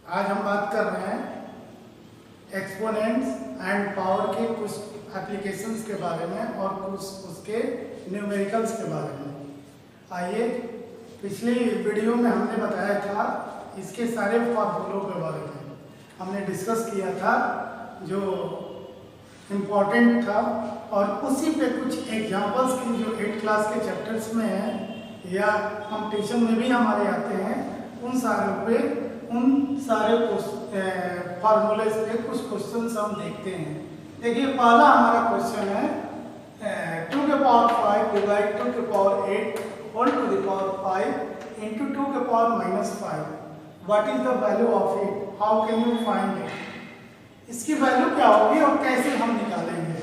आज हम बात कर रहे हैं एक्सपोनेंट्स एंड पावर के कुछ एप्लीकेशंस के बारे में और कुछ उसके न्यूमेरिकल्स के बारे में। आइए, पिछली वीडियो में हमने बताया था इसके सारे फॉर्मूलों के बारे में हमने डिस्कस किया था जो इम्पोर्टेंट था, और उसी पे कुछ एग्जांपल्स की जो 8th क्लास के चैप्टर्स में है या कंपटीशन में भी हमारे आते हैं, उन सारे फार्मूलेस पे कुछ क्वेश्चंस हम देखते हैं। देखिए, पहला हमारा क्वेश्चन है 2 के पावर 5 डिवाइड 2 के power 8 whole to the power 5 into 2 के power -5, what is the value of it, how can you find it. इसकी वैल्यू क्या होगी और कैसे हम निकालेंगे।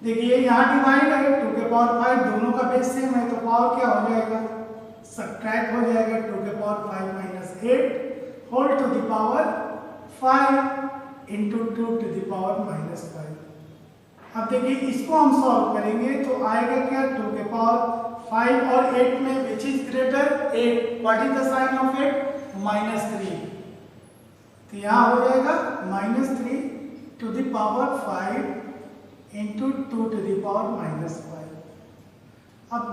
देखिए, यहाँ डिवाइड है 2 के पावर 5, दोनों का बेस सेम है, तो पावर क्या हो जाएगा, सब्ट्रैक्ट हो जाएगा 2 के power 5 - 8 whole to the power 5 into 2 to the power -5। अब देखिए, इसको हम सॉल्व करेंगे तो आएगा क्या, 2 के पावर 5 और 8 में which is greater, 8, what is the sign of 8, -3, तो यहाँ हो जाएगा -3 to the power 5 into 2 to the power -5। अब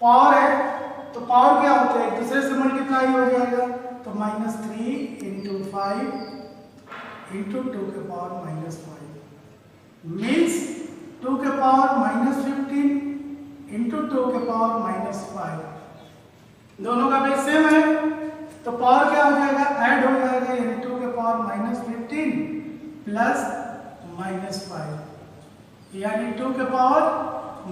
पावर है तो पावर क्या होता है, एक दूसरे से मल्टीप्लाई हो जाएगा, तो -3 इंटू 5 इंटू 2 के पावर -5 मीन्स 2 के पावर -15 इंटू 2 के पावर -5। दोनों का बेस सेम है तो पावर क्या हो जाएगा, ऐड हो जाएगा, यानी 2 के पावर -15 प्लस -5, यानी 2 के पावर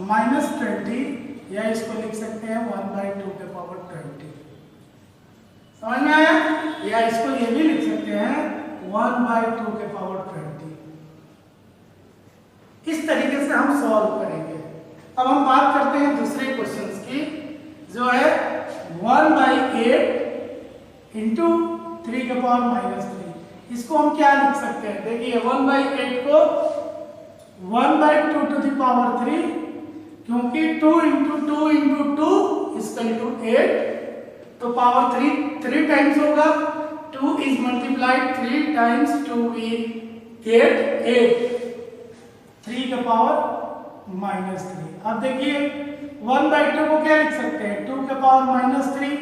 -20, या इसको लिख सकते हैं 1/2 के पावर 20। समझ में आया, या इसको ये भी लिख सकते हैं 1/2 के पावर 20। इस तरीके से हम सॉल्व करेंगे। अब हम बात करते हैं दूसरे क्वेश्चंस की, जो है 1/8 इंटू 3 के पावर -3। इसको हम क्या लिख सकते हैं, देखिए 1/8 को 1/2 टू द पावर 3, क्योंकि 2 इंटू 2 इंटू 2 इक्वल टू 8, तो पावर 3 टाइम्स होगा, 2 is multiplied 3 times 2 we get 8, 3 का पावर -3। अब देखिए 1/2 को क्या लिख सकते हैं, 2 के पावर -3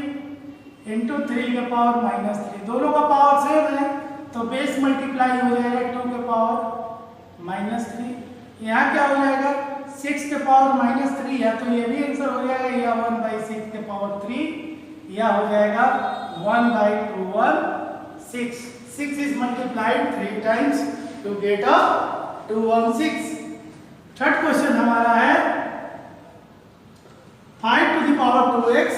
इंटू 3 के पावर -3, दोनों का पावर सेम है तो बेस मल्टीप्लाई हो जाएगा 2 के पावर -3। यहाँ क्या हो जाएगा, 6 के पावर -3, या तो ये भी आंसर हो जाएगा, या 1/6 के पावर 3, या हो जाएगा 1/216। 6 is multiplied 3 times to get a 216। Third question हमारा है 5 to the power 2x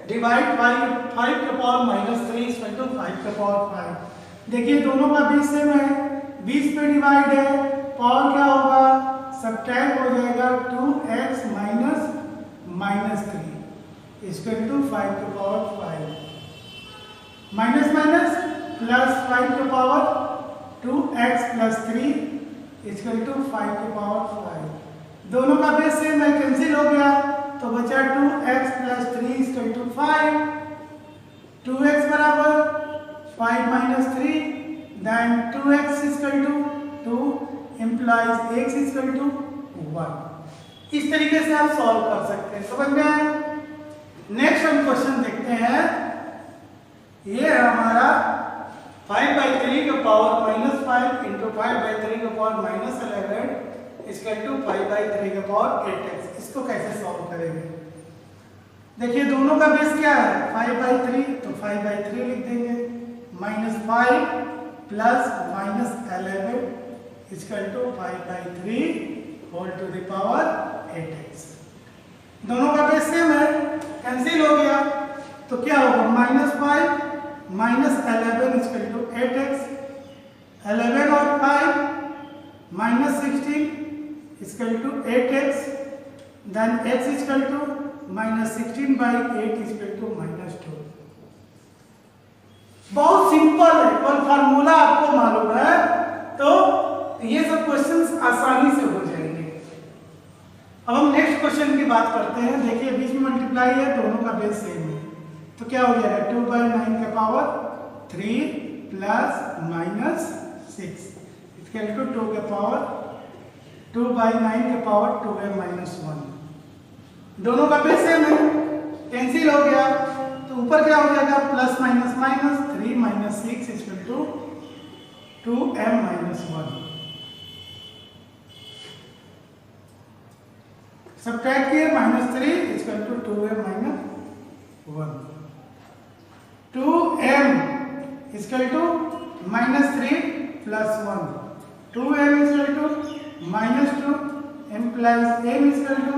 divide 5 के पावर -3 इक्वल टू 5 के पावर 5। देखिए, दोनों का 20 सेम है, 20 पे डिवाइड है, पावर क्या होगा, सब्ट्रैक्ट हो जाएगा 2x -3 इक्वल टू 5 के पावर 5, माइनस माइनस प्लस 5 के power 2x plus 3 equal to 5 के पावर 5। दोनों का बेस सेम है, कैंसिल हो गया, तो बचा 2x plus 3 equal to 5, 2x बराबर 5 minus 3, then 2x equal to 2 implies x equal to 1। इस तरीके से आप सॉल्व कर सकते हैं, समझ में आया। नेक्स्ट हम क्वेश्चन देखते हैं, ये है हमारा 5/3 का पावर -5 इंटू 5/3 का पावर -11 इक्वल टू 5/3 का पावर 8x। इसको कैसे सॉल्व करेंगे, देखिए दोनों का बेस क्या है, 5/3, तो 5/3 लिख देंगे, -5 plus -11 equal to 5/3 whole to the power 8x। दोनों का बेस सेम है, कैंसिल हो गया, तो क्या होगा, -5 -11 इक्वल टू 8x, 11 और 5 -16 equal to 8x, then x equal to -16/8 equal to -2। बहुत सिंपल है, और फार्मूला आपको मालूम है तो ये सब क्वेश्चंस आसानी से हो जाएंगे। अब हम नेक्स्ट क्वेश्चन की बात करते हैं। देखिए, बीच में मल्टीप्लाई है, दोनों का बेस सेम है, तो क्या हो जाएगा, 2/9 के power 3 plus minus 6 equal to 2 के पावर 2/9 के पावर 2m माइनस 1। दोनों का बेस सेम है, कैंसिल हो गया तो ऊपर क्या हो जाएगा plus minus minus 3 minus 6 equal to 2m minus 1। Subtract किए -3 equal to 2m minus 1। 2m equal to -3 plus 1। 2m equal to -2 implies m equal to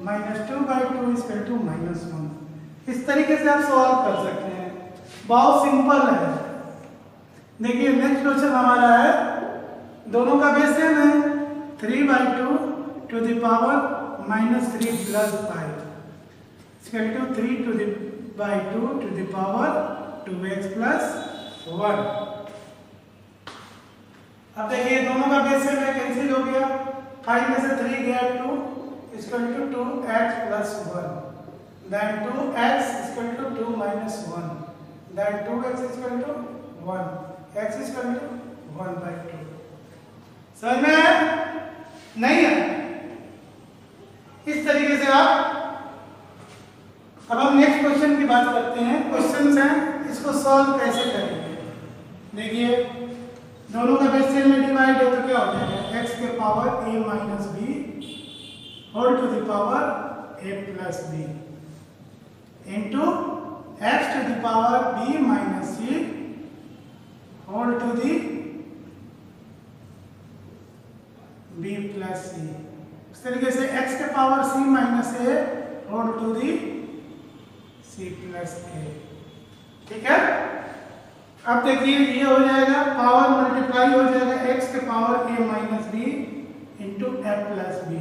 -2/2 equal to -1। इस तरीके से आप सॉल्व कर सकते हैं, बहुत सिंपल है। देखिए नेक्स्ट क्वेश्चन हमारा है, दोनों का बेस सेम है, 3/2 to the power -3 plus 5 equal to 3/2 to the power 2x plus 1। अब देखिए दोनों का बेस सेम है, कैंसिल हो गया, 5 में से 3 गया 2 equal to 2x plus 1, then 2x equal to 2 minus 1, then 2x equal to 1, x equal to 1/2। समझ में आया? नहीं है? इस तरीके से आप, अब हम नेक्स्ट क्वेश्चन की बात करते हैं। क्वेश्चंस हैं, इसको सॉल्व कैसे करेंगे। देखिए दोनों का बेस सेम में डिवाइड है तो क्या हो जाएगा, x के power a minus b whole to the power a plus b into x to the power b minus c whole to the b plus c। इस तरीके से x के power c minus a whole to the c plus a। ठीक है, अब देखिए ये हो जाएगा, पावर मल्टीप्लाई हो जाएगा x के power a minus b into a plus b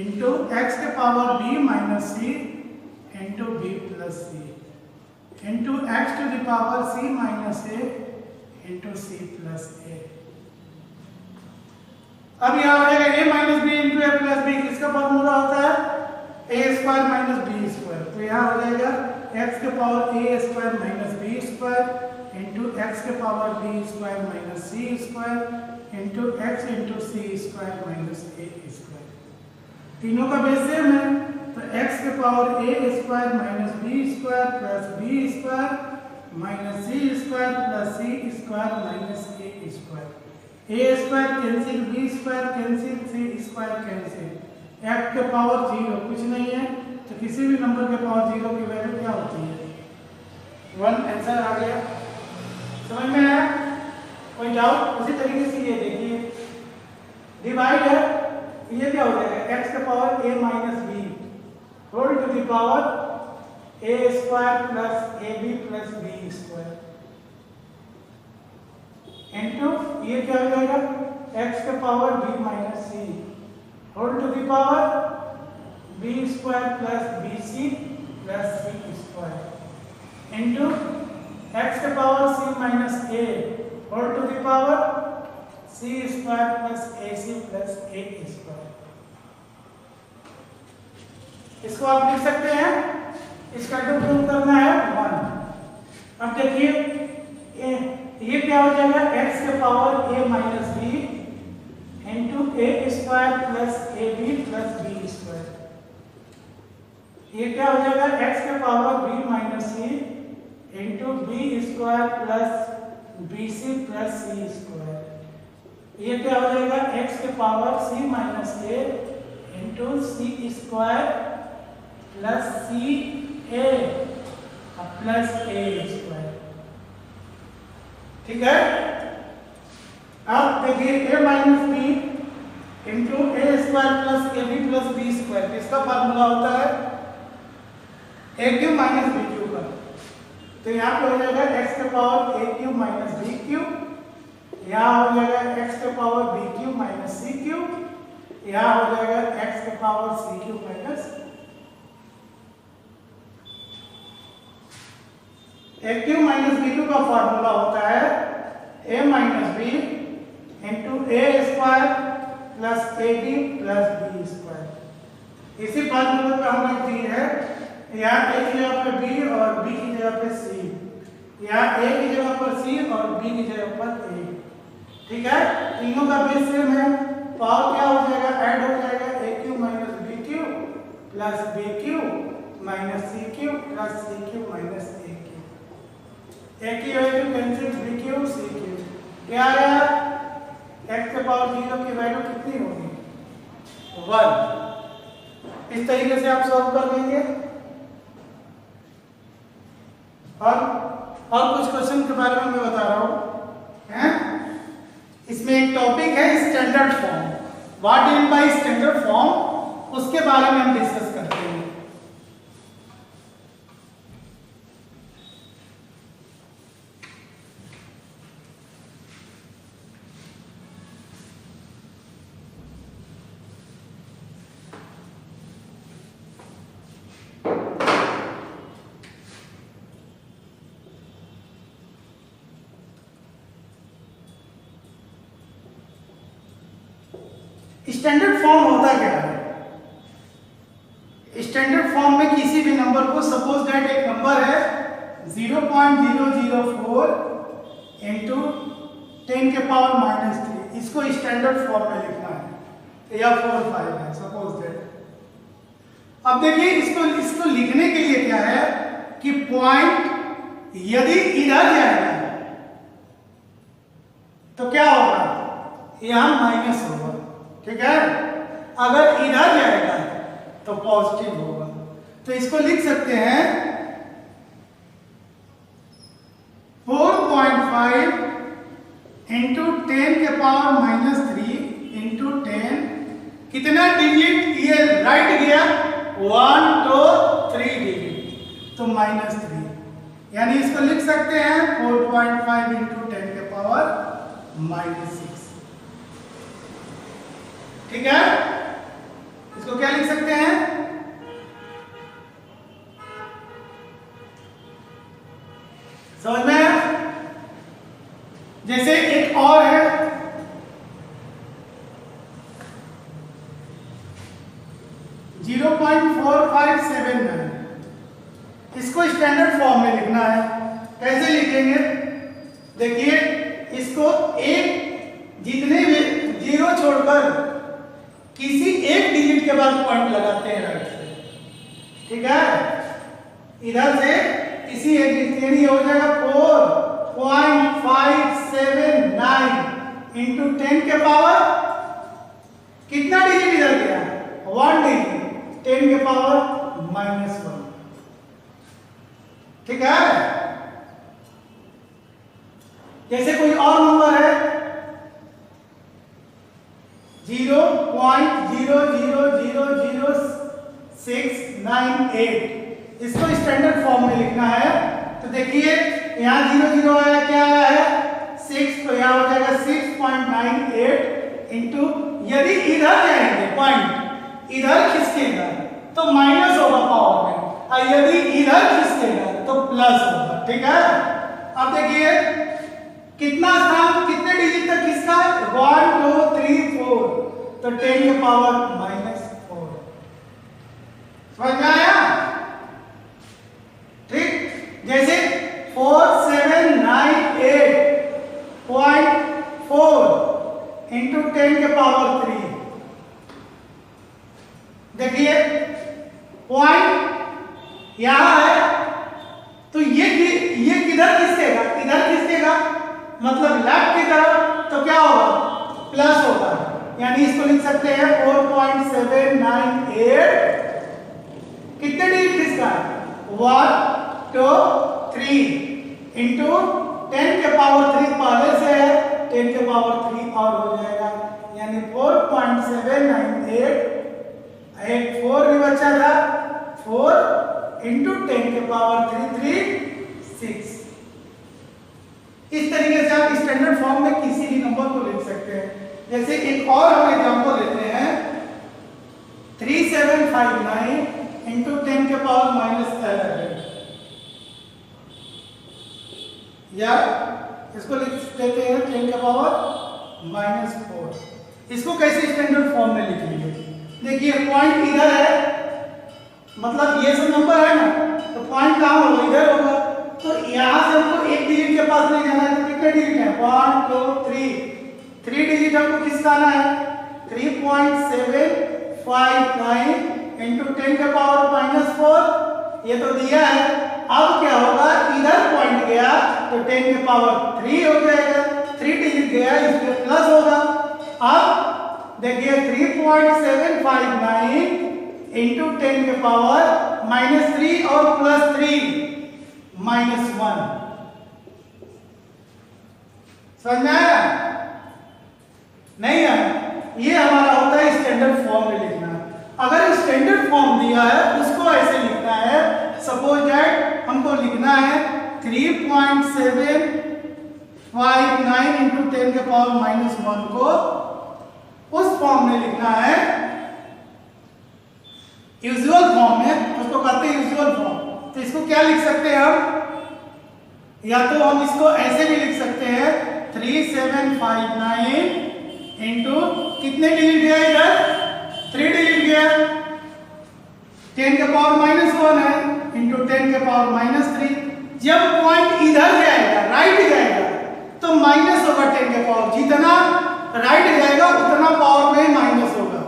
into x के power b minus c into b plus c into x to the power c minus a into c plus a। अब यहाँ हो जाएगा a minus B into a plus b, किसका formula होता है a square minus b square. तो यहाँ हो जाएगा x के power a square minus b square into x के power b square minus c square into x into c square minus a square. तीनों का बेस सेम है तो x के power a square minus b square plus b square minus c square plus c square minus a square. a square cancel, b square cancel, c square cancel, x के power 0 कुछ नहीं है तो किसी भी नंबर के power 0 की value क्या होती है 1। आंसर आ गया, समझ में आया? कोई डाउट? उसी तरीके से ये देखिए डिवाइड है, ये क्या हो जाएगा x के power a minus b whole to the power a square plus ab plus b square into ये क्या हो जाएगा x के power b minus c whole to the power b square plus bc plus c square into x के power c minus a whole to the power c square plus ac plus a square. इसको आप लिख सकते हैं, इसका to prove करना है 1। अब देखिए ये क्या हो जाएगा x के power a minus b into a square plus ab plus b square. ये क्या हो जाएगा x के power b minus c into b square plus bc plus c square. ये क्या हो जाएगा x के power c minus a into c square plus c a plus a square. ठीक है, अब देखिए a minus B into A square plus A B plus B square, इसका फार्मूला होता है A Q minus B Q का। तो यहाँ पे हो जाएगा x के power A Q minus B Q, यहाँ हो जाएगा x के power B Q minus C Q, यहाँ हो जाएगा x के power C Q minus A Q minus B Q का फॉर्मूला होता है A minus B into A square plus A B plus B square. इसी फार्मूले पे हम लोग दी है, यहाँ ए की जगह पे बी और बी की जगह पे सी, यहाँ a की जगह पर c और b की जगह पर a, ठीक है। तीनों का बेस सेम है, पावर क्या हो जाएगा, ऐड हो जाएगा a cube minus b cube plus b cube minus c cube plus c cube minus a cube. a की value cancel, b cube c cube, क्या आया, x के पावर 0 की वैल्यू कितनी होगी, 1। इस तरीके से आप सॉल्व कर लेंगे। और कुछ क्वेश्चन के बारे में मैं बता रहा हूं, हैं? इसमें एक टॉपिक है standard form, what mean by standard form, उसके बारे में हम डिस्कस करते हैं। स्टैंडर्ड फॉर्म होता क्या है? स्टैंडर्ड फॉर्म में किसी भी नंबर को, सपोज दैट एक नंबर है 0.004 इंटू 10 के पावर माइनस 3, इसको स्टैंडर्ड फॉर्म में लिखना है, या 4 5 है सपोज दैट। अब देखिए इसको लिखने के लिए क्या है कि पॉइंट यदि इधर जाएगा तो क्या होगा, यहां माइनस होगा, ठीक है। अगर इधर जाएगा तो पॉजिटिव होगा। तो इसको लिख सकते हैं 4.5 इंटू 10 के पावर माइनस 3 इंटू 10, कितना डिजिट ये राइट गया, 1 2 3 डिजिट, तो माइनस 3, यानी इसको लिख सकते हैं 4.5 इंटू 10 के पावर माइनस 6, ठीक है। इसको क्या लिख सकते हैं, समझ में आया? जैसे एक और है 0.4579, इसको स्टैंडर्ड फॉर्म में लिखना है। कैसे लिखेंगे, देखिए इसको एक, जितने भी जीरो छोड़कर किसी एक डिजिट के बाद पॉइंट लगाते हैं राइट से, ठीक है। इधर से किसी एक डिजिट, यानी हो जाएगा 4.579 इंटू 10 के पावर, कितना डिजिट इधर गया, 1 डिजिट, 10 के पावर माइनस 1, ठीक है। जैसे कोई और नंबर है 0.0000698, इसको स्टैंडर्ड फॉर्म में लिखना है। तो देखिए यहाँ 0 आया, क्या आया है 6, तो यहाँ हो जाएगा 6.98 इंटू, यदि इधर जाएंगे पॉइंट इधर खिसकेगा तो माइनस होगा पावर में, और यदि इधर खिसकेगा तो प्लस होगा, ठीक है। अब देखिए कितना स्थान, कितने डिजिट तक खिसका, 1 2 3 4, तो 10 के पावर माइनस 4, समझ में आया? ठीक, जैसे 4798.4 इंटू 10 के पावर 3, देखिए पॉइंट यहां है, तो ये किधर खिसकेगा, इधर खिसकेगा, मतलब लेफ्ट की तरफ, तो क्या होगा, प्लस होगा, यानी इसको लिख सकते हैं 4.798, कितने डिजिट खिसका, 1 2 3 इंटू 10 के पावर 3 पहले से है, 10 के पावर 3 और हो जाएगा, यानी 4.798, एक 4 भी बचा था, 4 इंटू 10 के पावर 3 6। इस तरीके से आप स्टैंडर्ड फॉर्म में किसी भी नंबर को लिख सकते हैं। जैसे एक और हम एग्जांपल लेते हैं 3759 इंटू 10 के पावर माइनस 11, या इसको लिख देते हैं 10 के पावर माइनस 4। इसको कैसे स्टैंडर्ड फॉर्म में लिखेंगे, देखिए पॉइंट इधर है, मतलब ये सब नंबर है ना, तो पॉइंट कहाँ होगा, इधर होगा, तो यहाँ से हमको एक डिजिट के पास नहीं जाना है, तो कितने डिजिट हैं 1 2 3 3 डिजिट हमको खिसकाना है 3.759 into 10 के पावर -4 ये तो दिया है। अब क्या होगा इधर पॉइंट गया तो 10 के पावर 3 हो जाएगा 3 डिजिट गया इसमें प्लस होगा। अब देखिए 3.759 into 10 के पावर -3 और +3 -1 समझ में आया नहीं है। ये हमारा होता है स्टैंडर्ड फॉर्म में लिखना। अगर स्टैंडर्ड फॉर्म दिया है उसको ऐसे लिखना है, सपोज दैट हमको लिखना है 3.759 into 10 के पावर -1 को उस फॉर्म में लिखना है, यूजुअल फॉर्म में, उसको कहते हैं यूजुअल फॉर्म। तो इसको क्या लिख सकते हैं हम, या तो हम इसको ऐसे भी लिख सकते हैं 3759 इंटू कितने डिजिट गया इधर 3 डिजिट गया 10 के पावर -1 है इंटू 10 के पावर -3। जब पॉइंट इधर जाएगा राइट जाएगा तो माइनस होगा 10 के पावर, जितना राइट जाएगा उतना पावर में माइनस होगा,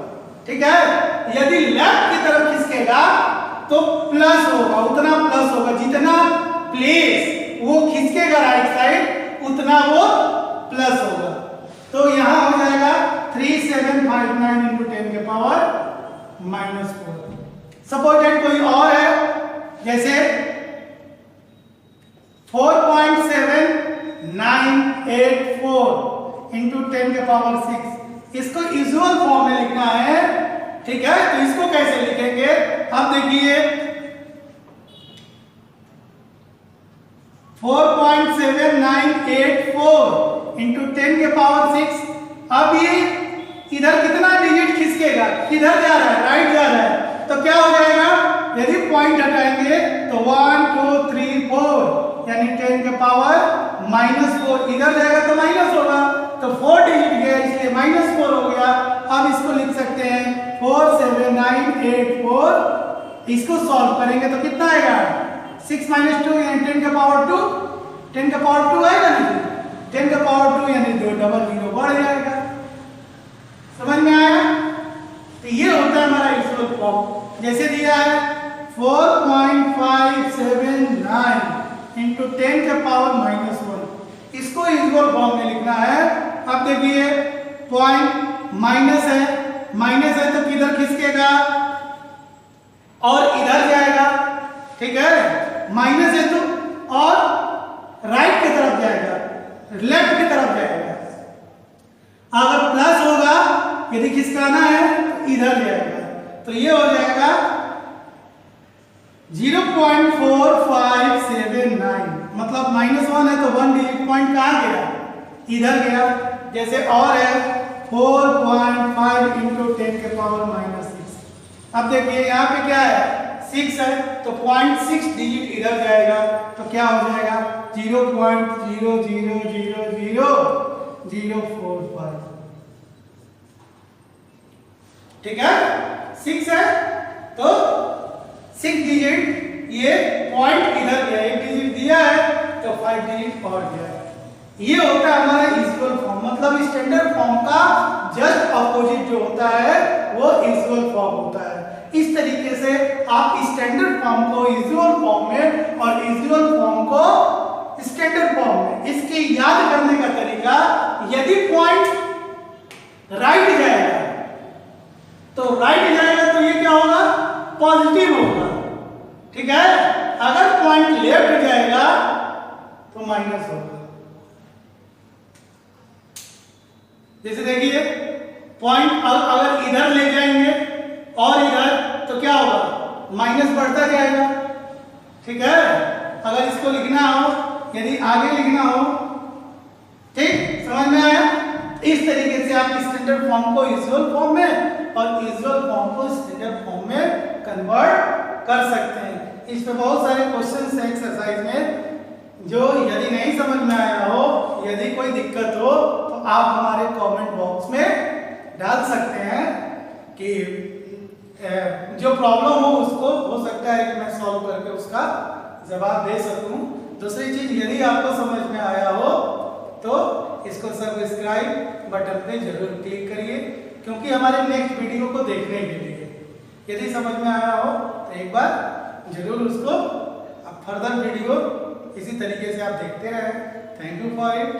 ठीक है। यदि लेफ्ट की तरफ खिसकेगा तो प्लस होगा, उतना प्लस होगा, जितना प्लेस वो खिसकेगा राइट साइड उतना वो प्लस होगा। तो यहां हो जाएगा 3759 इंटू 10 के पावर -4। सपोज दैट कोई और है जैसे 4.7984 इंटू 10 के पावर 6, इसको यूजुअल फॉर्म में लिखना है, ठीक है। तो इसको कैसे लिखेंगे, अब देखिए 4.7984 इंटू 10 के पावर 6। अब ये इधर कितना डिजिट खिसकेगा, किधर जा रहा है राइट जा रहा है, तो क्या हो जाएगा यदि पॉइंट हटाएंगे तो 1 2 3 4 यानी 10 के पावर -4 इधर जाएगा तो माइनस होगा, तो 4 डिजिट गया इसलिए -4 हो गया। अब इसको लिख सकते हैं 47984, इसको सॉल्व करेंगे तो कितना आएगा 6 - 2 यानी 10 के पावर 2, 10 के पावर 2 आएगा ना, 10 के पावर 2 यानी 2 डबल 0 बढ़ जाएगा, समझ में आया। तो ये होता है हमारा यूजुअल फॉर्म, जैसे दिया है 4.579 इंटू 10 के पावर -1, इसको यूजुअल फॉर्म में लिखना है। अब देखिए पॉइंट माइनस है तो किधर खिसकेगा और इधर जाएगा, ठीक है, माइनस है तो और राइट की तरफ जाएगा, लेफ्ट की तरफ जाएगा। अगर प्लस होगा यदि खिसकाना है तो इधर जाएगा, तो ये हो जाएगा 0.4579, मतलब -1 है तो 1 डिजिट पॉइंट कहाँ गया इधर गया। जैसे और है 4.5 इंटू 10 के पावर -6। अब देखिए यहाँ पे क्या है 6 है तो 0.6 डिजिट इधर जाएगा, तो क्या हो जाएगा 0.0000045, ठीक है। 6 है तो 6 डिजिट ये पॉइंट इधर गया, एक डिजिट दिया है तो 5 डिजिट और गया। ये होता है हमारा यूजुअल फॉर्म, मतलब स्टैंडर्ड फॉर्म का जस्ट अपोजिट जो होता है वो यूजुअल फॉर्म होता है। इस तरीके से आप स्टैंडर्ड फॉर्म को यूजुअल फॉर्म में और यूजुअल फॉर्म को स्टैंडर्ड फॉर्म में, इसके याद करने का तरीका, यदि पॉइंट राइट जाएगा तो राइट जाएगा तो ये क्या होगा पॉजिटिव होगा, ठीक है। अगर पॉइंट लेफ्ट जाएगा तो माइनस होगा। जैसे देखिए पॉइंट अगर इधर ले जाएंगे और इधर तो क्या होगा माइनस बढ़ता जाएगा, ठीक है। अगर इसको लिखना हो, यदि आगे लिखना हो, ठीक, समझ में आया। इस तरीके से आप स्टैंडर्ड फॉर्म को यूजुअल फॉर्म में और यूजुअल फॉर्म को स्टैंडर्ड फॉर्म में कन्वर्ट कर सकते हैं। इस पे बहुत सारे क्वेश्चंस हैं एक्सरसाइज में, जो यदि नहीं समझ में आया हो, यदि कोई दिक्कत हो तो आप हमारे कमेंट बॉक्स में डाल सकते हैं कि जो प्रॉब्लम हो उसको हो सकता है कि मैं सॉल्व करके उसका जवाब दे सकूं। दूसरी चीज, यदि आपको समझ में आया हो तो इसको सब्सक्राइब बटन पे जरूर क्लिक करिए, क्योंकि हमारे नेक्स्ट वीडियो को देखने के लिए यदि समझ में आया हो तो एक बार जरूर उसको फर्दर वीडियो इसी तरीके से आप देखते रहें। Thank you for it.